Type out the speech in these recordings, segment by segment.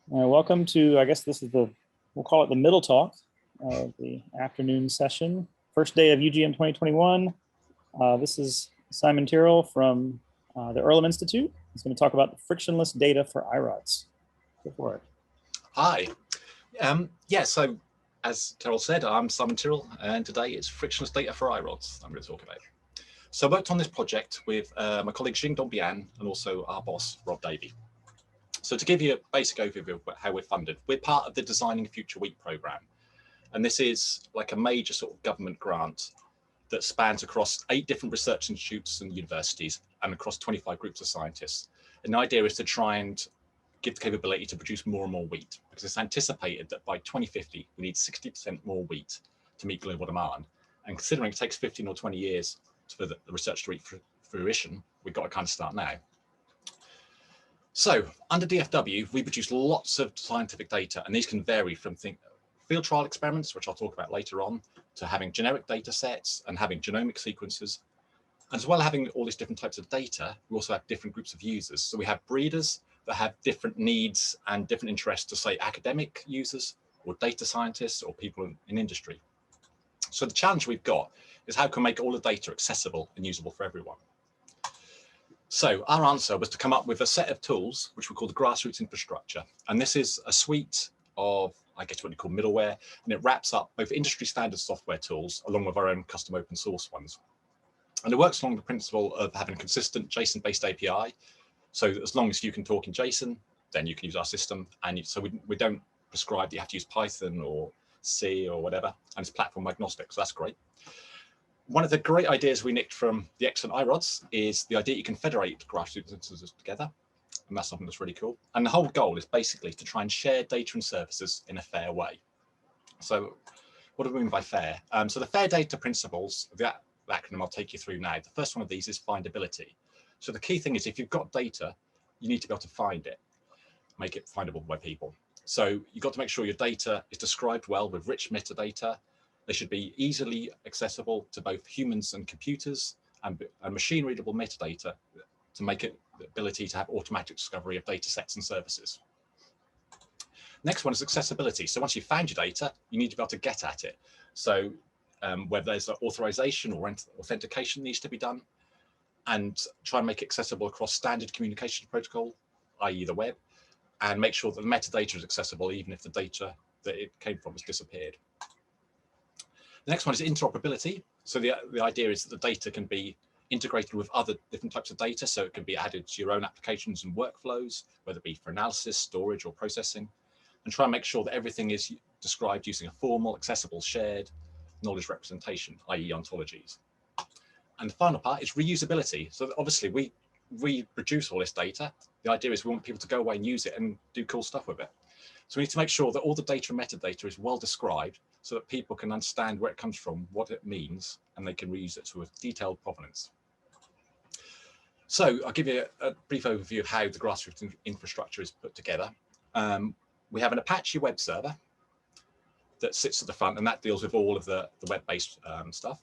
Welcome to, I guess this is we'll call it the middle talk of the afternoon session. First day of UGM2021. This is Simon Tyrrell from the Earlham Institute. He's going to talk about the frictionless data for iRODS. Go for it. Hi. So as Tyrrell said, I'm Simon Tyrrell, and today it's frictionless data for iRODS I'm going to talk about. So I worked on this project with my colleague Jing Dongbian and also our boss, Rob Davey. So to give you a basic overview of how we're funded, we're part of the Designing Future Week programme. And this is like a major sort of government grant that spans across 8 different research institutes and universities and across 25 groups of scientists. And the idea is to try and give the capability to produce more and more wheat, because it's anticipated that by 2050, we need 60% more wheat to meet global demand. And considering it takes 15 or 20 years for the research to reach fruition, we've got to kind of start now. So under DFW, we produce lots of scientific data, and these can vary from field trial experiments, which I'll talk about later on, to having generic data sets and having genomic sequences. And as well as having all these different types of data, we also have different groups of users. So we have breeders that have different needs and different interests to, say, academic users or data scientists or people in industry. So the challenge we've got is how can we make all the data accessible and usable for everyone? So our answer was to come up with a set of tools, which we call the grassroots infrastructure. And this is a suite of, I guess, what you call middleware, and it wraps up both industry standard software tools along with our own custom open source ones. And it works along the principle of having a consistent JSON-based API. So as long as you can talk in JSON, then you can use our system. And so we don't prescribe that you have to use Python or C or whatever, and it's platform agnostic, so that's great. One of the great ideas we nicked from the excellent iRODS is the idea you can federate grassroots instances together. And that's something that's really cool. And the whole goal is basically to try and share data and services in a fair way. So what do we mean by fair? So the fair data principles, the acronym I'll take you through now. The first one of these is findability. So the key thing is if you've got data, you need to be able to find it, make it findable by people. So you've got to make sure your data is described well with rich metadata. They should be easily accessible to both humans and computers, and machine readable metadata to make it the ability to have automatic discovery of data sets and services. Next one is accessibility. So once you've found your data, you need to be able to get at it. So whether there's an authorization or authentication needs to be done, and try and make it accessible across standard communication protocol, i.e. the web, and make sure that the metadata is accessible even if the data that it came from has disappeared. The next one is interoperability. So the idea is that the data can be integrated with other different types of data. So it can be added to your own applications and workflows, whether it be for analysis, storage, or processing, and try and make sure that everything is described using a formal, accessible, shared knowledge representation, i.e. ontologies. And the final part is reusability. So obviously we produce all this data. The idea is we want people to go away and use it and do cool stuff with it. So we need to make sure that all the data and metadata is well described so that people can understand where it comes from, what it means, and they can reuse it to a detailed provenance. So I'll give you a brief overview of how the grassroots infrastructure is put together. We have an Apache web server that sits at the front, and that deals with all of the web-based stuff.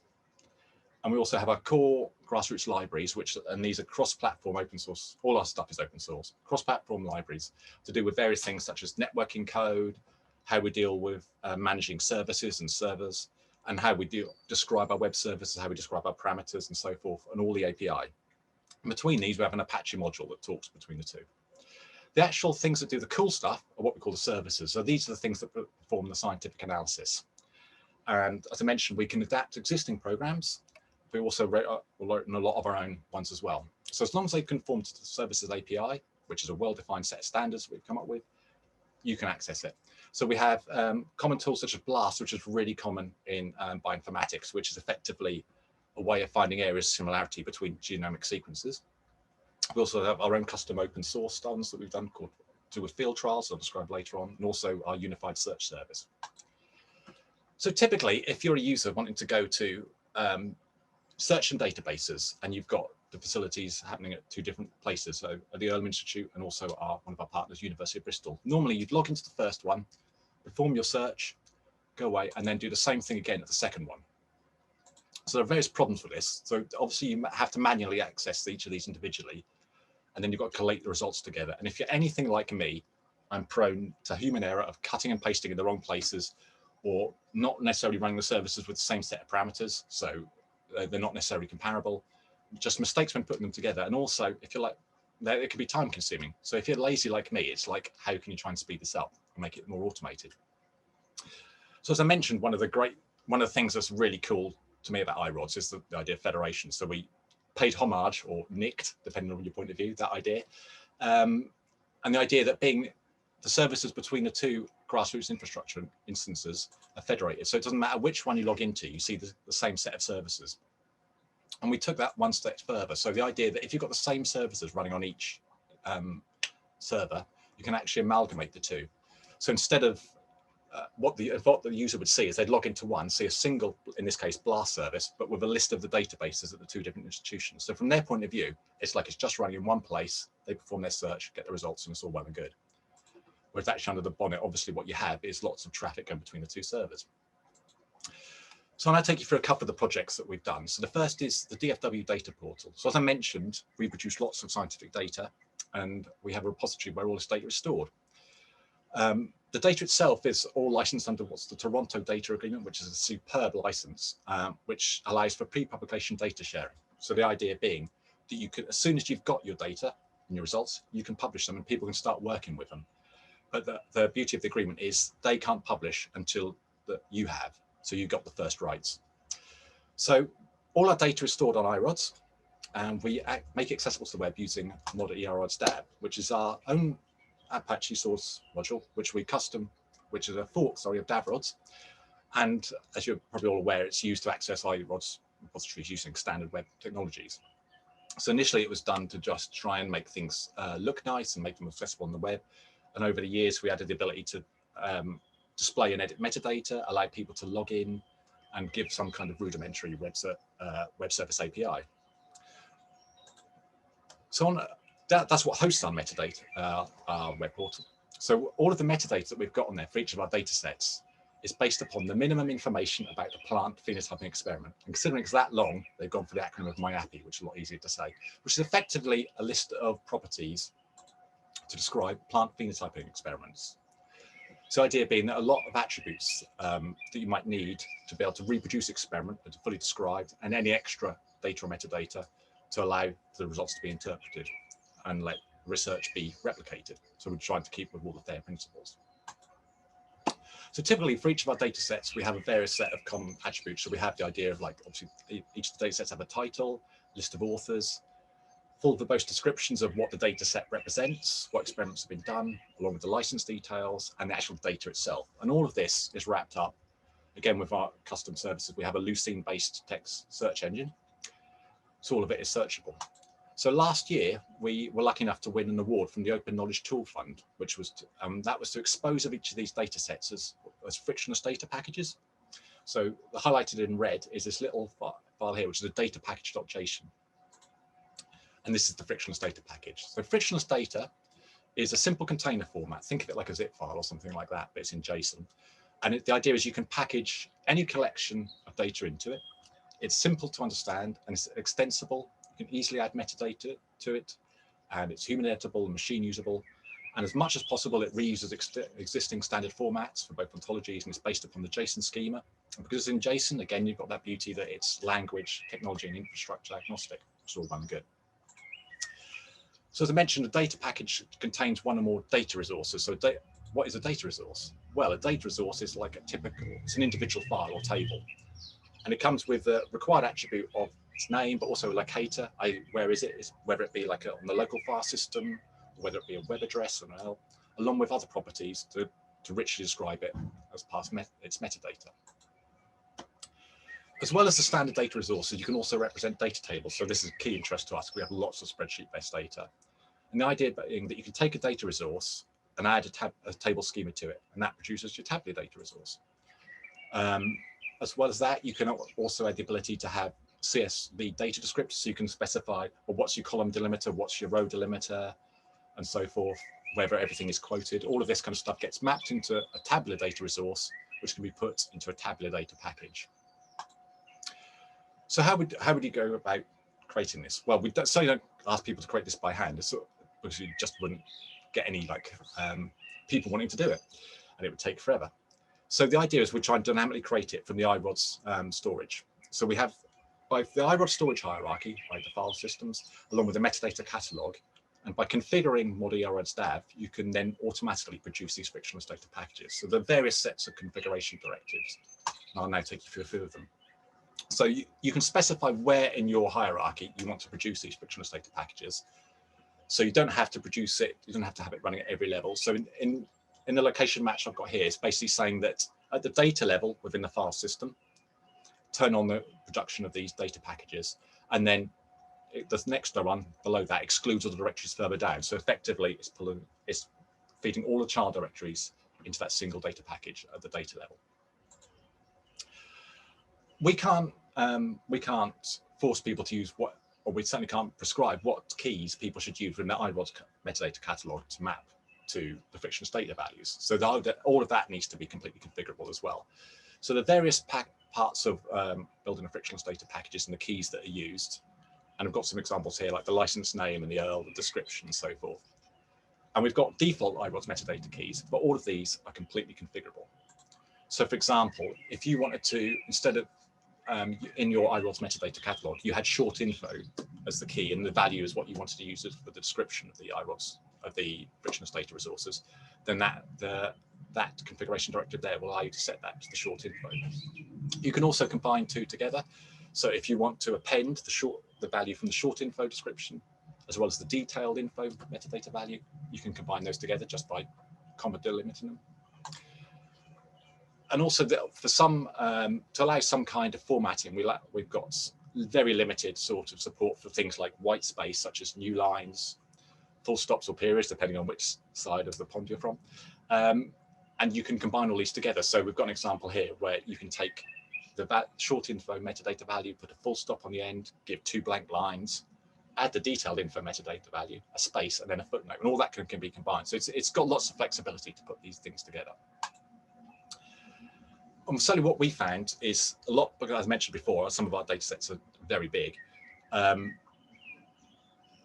And we also have our core grassroots libraries, and these are cross-platform open source. All our stuff is open source, cross-platform libraries to do with various things such as networking code, how we deal with managing services and servers, and how we describe our web services, how we describe our parameters and so forth, and all the API. And between these, we have an Apache module that talks between the two. The actual things that do the cool stuff are what we call the services. So these are the things that perform the scientific analysis. And as I mentioned, we can adapt existing programs. We also write a lot of our own ones as well. So as long as they conform to the services API, which is a well-defined set of standards we've come up with, you can access it. So we have common tools such as BLAST, which is really common in bioinformatics, which is effectively a way of finding areas of similarity between genomic sequences. We also have our own custom open source ones that we've done called to with field trials, I'll describe later on, and also our unified search service. So typically, if you're a user wanting to go to search and databases, and you've got the facilities happening at 2 different places, so at the Earlham Institute and also one of our partners, University of Bristol. Normally, you'd log into the first one, perform your search, go away, and then do the same thing again at the second one. So there are various problems with this. So obviously, you have to manually access each of these individually, and then you've got to collate the results together. And if you're anything like me, I'm prone to human error of cutting and pasting in the wrong places, or not necessarily running the services with the same set of parameters. So they're not necessarily comparable, just mistakes when putting them together. And also, if you're like, it can be time consuming. So if you're lazy like me, it's like, how can you try and speed this up and make it more automated? So as I mentioned, one of the things that's really cool to me about iRODS is the idea of federation. So we paid homage, or nicked, depending on your point of view, that idea. And the idea that being the services between the two grassroots infrastructure instances are federated. So it doesn't matter which one you log into, you see the same set of services. And we took that one step further. So the idea that if you've got the same services running on each server, you can actually amalgamate the two. So instead of what the user would see is they'd log into one, see a single, in this case, BLAST service, but with a list of the databases at the two different institutions. So from their point of view, it's like it's just running in one place. They perform their search, get the results, and it's all well and good. Whereas actually under the bonnet, obviously what you have is lots of traffic going between the two servers. So I'm going to take you through a couple of the projects that we've done. So the first is the DFW data portal. So as I mentioned, we produce lots of scientific data, and we have a repository where all this data is stored. The data itself is all licensed under what's the Toronto Data Agreement, which is a superb license, which allows for pre-publication data sharing. So the idea being that you could, as soon as you've got your data and your results, you can publish them and people can start working with them. But the beauty of the agreement is they can't publish until you have. So you got the first rights. So all our data is stored on iRODS, and we make it accessible to the web using Mod iRODS DAB, which is our own Apache source module, which we custom, which is a fork, sorry, of DAVRODS. And as you're probably all aware, it's used to access iRODS repositories using standard web technologies. So initially it was done to just try and make things look nice and make them accessible on the web. And over the years, we added the ability to display and edit metadata, allow people to log in and give some kind of rudimentary web service API. So that's what hosts our metadata, our web portal. So all of the metadata that we've got on there for each of our data sets is based upon the minimum information about the plant phenotyping experiment. And considering it's that long, they've gone for the acronym of MIAPI, which is a lot easier to say, which is effectively a list of properties to describe plant phenotyping experiments. So the idea being that a lot of attributes that you might need to be able to reproduce experiment are fully described, and any extra data or metadata to allow the results to be interpreted and let research be replicated. So we're trying to keep with all the FAIR principles. So typically for each of our data sets, we have a various set of common attributes. So we have the idea of, like, obviously each of the data sets have a title, list of authors, full verbose descriptions of what the data set represents, what experiments have been done, along with the license details and the actual data itself. And all of this is wrapped up, again, with our custom services. We have a Lucene-based text search engine. So all of it is searchable. So last year, we were lucky enough to win an award from the Open Knowledge Tool Fund, which was that was to expose of each of these data sets as frictionless data packages. So highlighted in red is this little file here, which is a data package.json. And this is the frictionless data package. So frictionless data is a simple container format. Think of it like a zip file or something like that, but it's in JSON. And the idea is you can package any collection of data into it. It's simple to understand and it's extensible. You can easily add metadata to it, and it's human editable and machine usable. And as much as possible, it reuses existing standard formats for both ontologies, and it's based upon the JSON schema. And because it's in JSON, again, you've got that beauty that it's language, technology, and infrastructure agnostic. It's all done good. So as I mentioned, a data package contains one or more data resources. So what is a data resource? Well, a data resource is like it's an individual file or table. And it comes with a required attribute of its name, but also a locator. Where is it? Whether it be like on the local file system, or whether it be a web address or an URL, along with other properties to richly describe it as part of its metadata. As well as the standard data resources, you can also represent data tables. So this is a key interest to us. We have lots of spreadsheet-based data. And the idea being that you can take a data resource and add a table schema to it, and that produces your tabular data resource. As well as that, you can also add the ability to have CSV data descriptors, so you can specify, well, what's your column delimiter, what's your row delimiter, and so forth, whether everything is quoted. All of this kind of stuff gets mapped into a tabular data resource, which can be put into a tabular data package. So how would you go about creating this? Well, we certainly don't ask people to create this by hand, because you just wouldn't get any people wanting to do it, and it would take forever. So the idea is we try and dynamically create it from the iRODS storage. So we have both the iRODS storage hierarchy, like the file systems, along with the metadata catalog. And by configuring mod iRODS DAV, you can then automatically produce these frictionless data packages. So there are various sets of configuration directives. And I'll now take you through a few of them. So you can specify where in your hierarchy you want to produce these frictionless data packages. So you don't have to produce it, you don't have to have it running at every level. So in the location match I've got here, it's basically saying that at the data level within the file system, turn on the production of these data packages, and then the next one below that excludes all the directories further down. So effectively, it's feeding all the child directories into that single data package at the data level. We can't force people to use what, or we certainly can't prescribe what keys people should use within the iRODS metadata catalog to map to the frictionless data values. So all of that needs to be completely configurable as well. So the various parts of building a frictionless data packages and the keys that are used, and I've got some examples here like the license name and the URL, the description and so forth. And we've got default iRODS metadata keys, but all of these are completely configurable. So for example, if you wanted to, instead of in your iRODS metadata catalog, you had short info as the key and the value is what you wanted to use for the description of the iRODS, of the frictionless data resources, then that configuration directive there will allow you to set that to the short info. You can also combine two together. So if you want to append the value from the short info description, as well as the detailed info metadata value, you can combine those together just by comma delimiting them. And also for some, to allow some kind of formatting, we've got very limited sort of support for things like white space, such as new lines, full stops or periods, depending on which side of the pond you're from. And you can combine all these together. So we've got an example here where you can take the short info metadata value, put a full stop on the end, give 2 blank lines, add the detailed info metadata value, a space, and then a footnote, and all that can be combined. So it's got lots of flexibility to put these things together. Certainly what we found is a lot, because as mentioned before, some of our data sets are very big.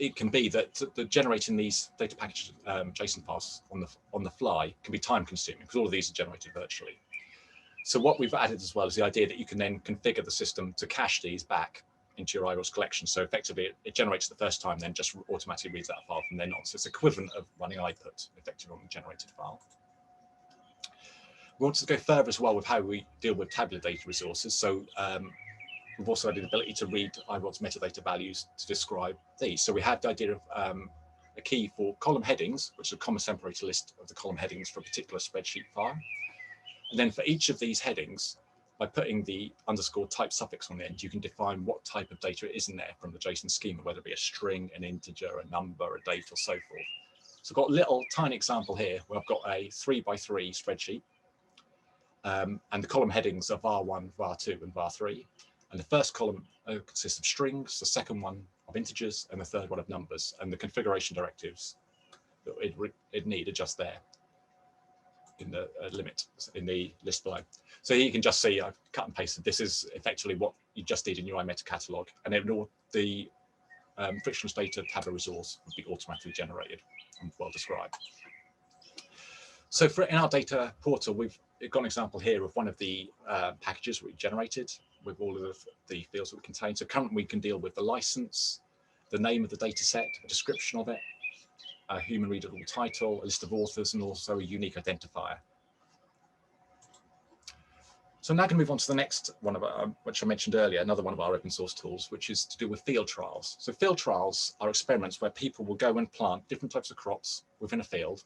It can be that generating these data package JSON files on the fly can be time consuming because all of these are generated virtually. So what we've added as well is the idea that you can then configure the system to cache these back into your iRODS collection. So effectively it generates the first time, then just automatically reads that file from then on. So it's equivalent of running iPut effectively on the generated file. We want to go further as well with how we deal with tabular data resources. So we've also had the ability to read iRODS metadata values to describe these. So we had the idea of a key for column headings, which is a comma separated list of the column headings for a particular spreadsheet file. And then for each of these headings, by putting the underscore type suffix on the end, you can define what type of data it is in there from the JSON schema, whether it be a string, an integer, a number, a date, or so forth. So I've got a little tiny example here where I've got a 3x3 spreadsheet. And the column headings are var1, var2, and var3. And the first column consists of strings, the second one of integers, and the third one of numbers. And the configuration directives that it need are just there in the limit in the list below. So here you can just see I've cut and pasted. This is effectively what you just did in your iMeta catalog, and then all the frictionless data tabular resource would be automatically generated and well described. So in our data portal, we've got an example here of one of the packages we generated with all of the fields that we contain. So currently we can deal with the license, the name of the data set, a description of it, a human readable title, a list of authors, and also a unique identifier. So I'm now going to move on to the next one of our, which I mentioned earlier, another one of our open source tools, which is to do with field trials. So field trials are experiments where people will go and plant different types of crops within a field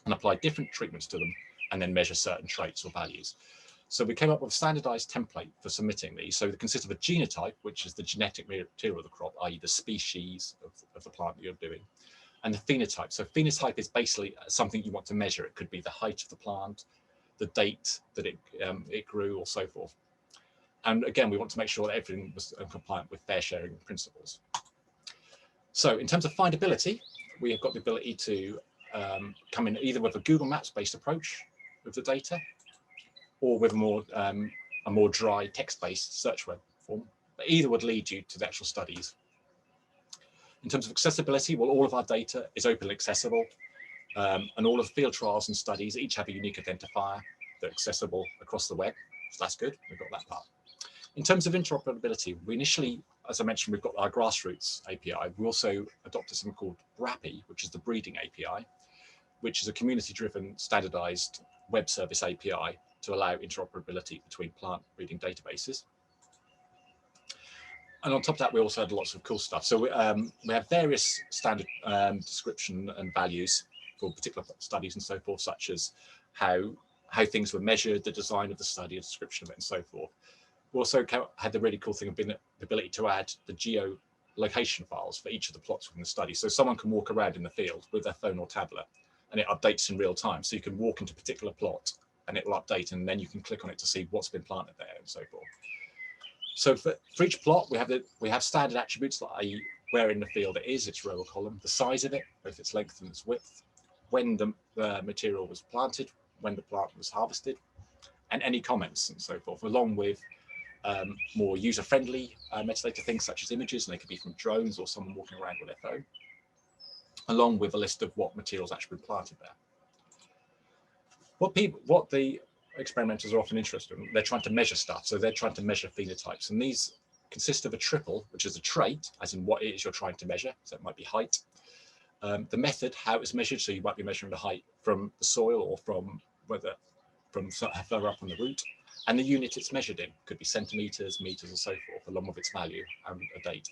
and apply different treatments to them and then measure certain traits or values. So we came up with a standardized template for submitting these. So it consists of a genotype, which is the genetic material of the crop, i.e. the species of the plant that you're doing, and the phenotype. So phenotype is basically something you want to measure. It could be the height of the plant, the date that it grew, or so forth. And again, we want to make sure that everything was compliant with fair sharing principles. So in terms of findability, we have got the ability to come in either with a Google Maps based approach with the data, or with a more dry text-based search web form. But either would lead you to the actual studies. In terms of accessibility, well, all of our data is openly accessible. And all of the field trials and studies each have a unique identifier that's accessible across the web. So that's good, we've got that part. In terms of interoperability, we initially, as I mentioned, we've got our grassroots API. We also adopted something called BRAPI, which is the breeding API, which is a community-driven standardized web service API to allow interoperability between plant breeding databases. And on top of that, we also had lots of cool stuff. So we have various standard description and values for particular studies and so forth, such as how things were measured, the design of the study, a description of it, and so forth. We also had the really cool thing of being the ability to add the geolocation files for each of the plots within the study. So someone can walk around in the field with their phone or tablet, and it updates in real time. So you can walk into a particular plot, and it will update, and then you can click on it to see what's been planted there and so forth. So for each plot, we have standard attributes, like where in the field it is, its row or column, the size of it, both its length and its width, when the material was planted, when the plant was harvested, and any comments and so forth, along with more user-friendly metadata things such as images, and they could be from drones or someone walking around with their phone, along with a list of what materials actually been planted there. What the experimenters are often interested in, they're trying to measure stuff. So they're trying to measure phenotypes, and these consist of a triple, which is a trait, as in what it is you're trying to measure. So it might be height, the method, how it's measured. So you might be measuring the height from the soil or from further up on the root, and the unit it's measured in could be centimeters, meters, and so forth, along with its value and a date.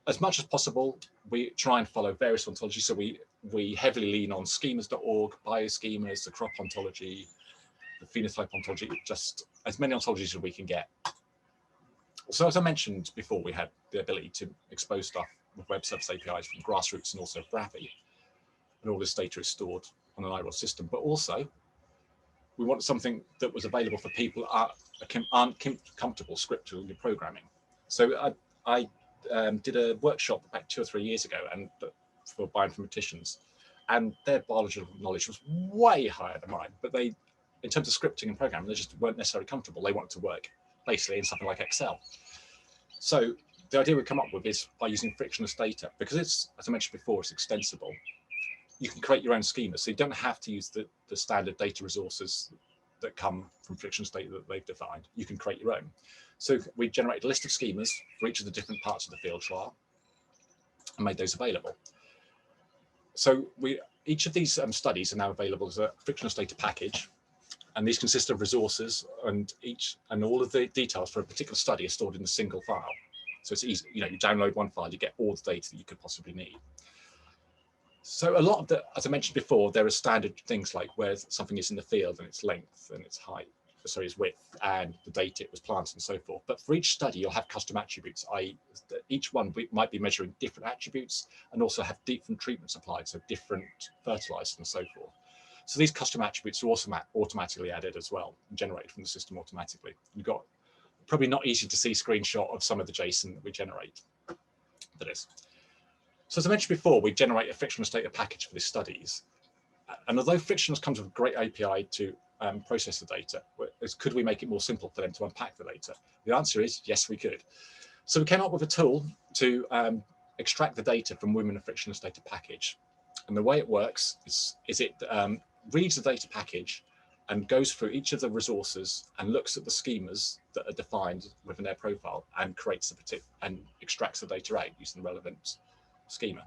As much as possible, we try and follow various ontologies. So we heavily lean on schemas.org, bioschemas, the crop ontology, the phenotype ontology, just as many ontologies as we can get. So as I mentioned before, we had the ability to expose stuff with web service APIs from grassroots and also BRAPI, and all this data is stored on an iRODS system. But also, we wanted something that was available for people who aren't comfortable scripting programming. So I did a workshop about 2 or 3 years ago, and for bioinformaticians, and their biological knowledge was way higher than mine. But they, in terms of scripting and programming, they just weren't necessarily comfortable. They wanted to work basically in something like Excel. So the idea we come up with is by using frictionless data, because it's, as I mentioned before, it's extensible. You can create your own schemas, so you don't have to use the standard data resources that come from frictionless data that they've defined. You can create your own. So we generated a list of schemas for each of the different parts of the field trial and made those available. So each of these studies are now available as a frictionless data package, and these consist of resources, and all of the details for a particular study are stored in a single file. So it's easy, you download one file, you get all the data that you could possibly need. So a lot of as I mentioned before, there are standard things like where something is in the field and its length and its height, sorry, its width, and the date it was planted and so forth. But for each study, you'll have custom attributes, i.e. each one might be measuring different attributes and also have different treatments applied, so different fertilizers and so forth. So these custom attributes are also automatically added as well, and generated from the system automatically. You've got probably not easy to see screenshot of some of the JSON that we generate for this. So as I mentioned before, we generate a frictionless data package for these studies. And although frictionless comes with a great API to process the data, could we make it more simple for them to unpack the data? The answer is yes, we could. So we came up with a tool to extract the data from within a frictionless data package. And the way it works is it reads the data package and goes through each of the resources and looks at the schemas that are defined within their profile and creates and extracts the data out using the relevant schema.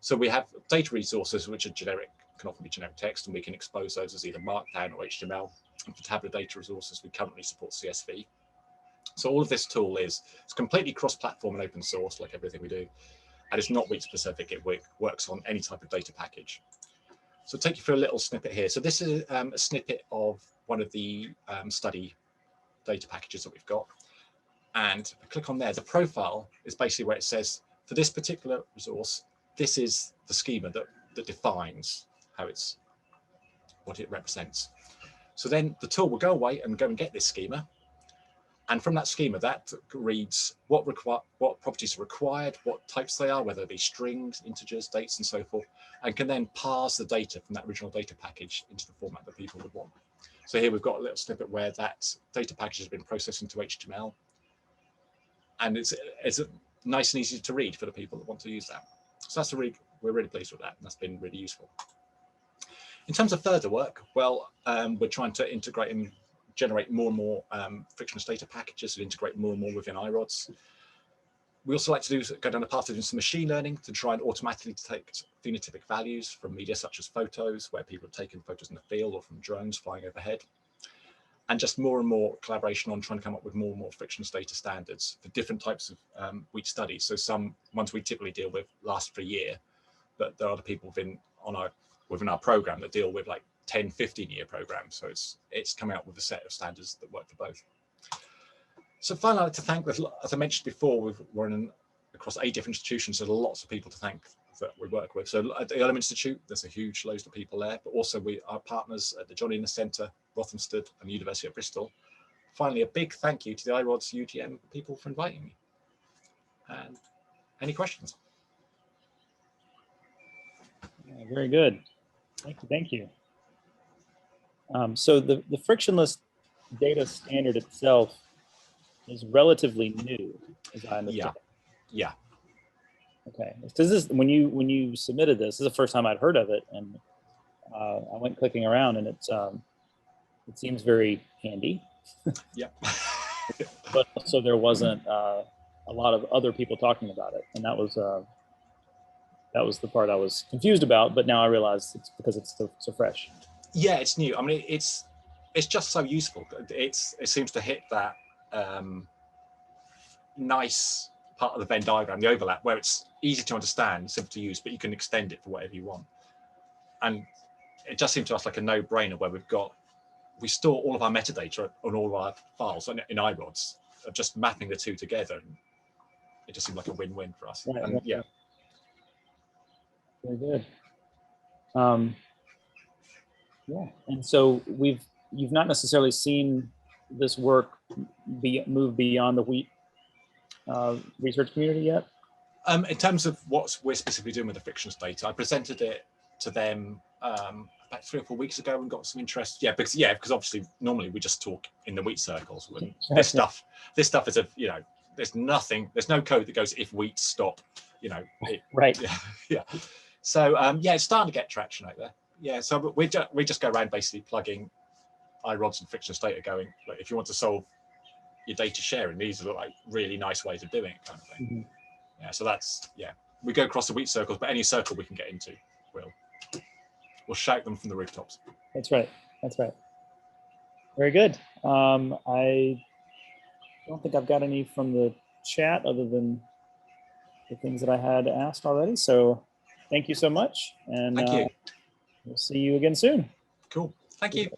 So we have data resources which are generic, can often be generic text, and we can expose those as either Markdown or HTML. And for tabular data resources, we currently support CSV. So all of this tool it's completely cross-platform and open source, like everything we do, and it's not week specific. It works on any type of data package. So I'll take you through a little snippet here. So this is a snippet of one of the study data packages that we've got. And I click on there. The profile is basically where it says, for this particular resource, this is the schema that defines what it represents. So then the tool will go away and go and get this schema. And from that schema, that reads what properties are required, what types they are, whether they be strings, integers, dates, and so forth, and can then parse the data from that original data package into the format that people would want. So here we've got a little snippet where that data package has been processed into HTML, and it's nice and easy to read for the people that want to use that. So we're really pleased with that, and that's been really useful. In terms of further work, well, we're trying to integrate and generate more and more frictionless data packages and integrate more and more within iRODS. We also like to go down the path of doing some machine learning to try and automatically detect phenotypic values from media such as photos, where people have taken photos in the field or from drones flying overhead. And just more and more collaboration on trying to come up with more and more frictionless data standards for different types of wheat studies. So some ones we typically deal with last for a year, but there are other people within our program that deal with like 10, 15-year programs. So it's coming up with a set of standards that work for both. So finally, I'd like to thank, as I mentioned before, we're across 8 different institutions, so there are lots of people to thank that we work with. So at the Earlham Institute, there's a huge loads of people there, but also our partners at the John Innes Centre, Rothamsted and the University of Bristol. Finally, a big thank you to the iRODS UGM people for inviting me. And any questions? Yeah, very good. Thank you. So the frictionless data standard itself is relatively new, as I understand. Yeah. Okay. This is when you submitted this is the first time I'd heard of it, and I went clicking around, and it seems very handy. Yeah. But also there wasn't a lot of other people talking about it, and that was the part I was confused about. But now I realize it's because it's so fresh. Yeah, it's new. I mean, it's just so useful. It seems to hit that nice part of the Venn diagram, the overlap, where it's easy to understand, simple to use, but you can extend it for whatever you want. And it just seemed to us like a no-brainer where we store all of our metadata on all of our files in iRODS, of just mapping the two together. And it just seemed like a win-win for us. Right, and right. Yeah. Very good. Yeah, and so you've not necessarily seen this work move beyond the wheat research community yet? In terms of what we're specifically doing with the frictionless data, I presented it to them about 3 or 4 weeks ago and got some interest. Yeah, because obviously normally we just talk in the wheat circles. When this stuff is there's no code that goes if wheat stop, Right. Yeah. So yeah, it's starting to get traction out there. Yeah, so we just go around basically plugging iRODS and frictionless data, going, like, if you want to solve your data sharing, these are like really nice ways of doing it, kind of thing. Mm-hmm. Yeah, so we go across the wheat circles, but any circle we can get into, we'll shout them from the rooftops. That's right. Very good. I don't think I've got any from the chat other than the things that I had asked already. So thank you so much. And thank you. We'll see you again soon. Cool. Thank you.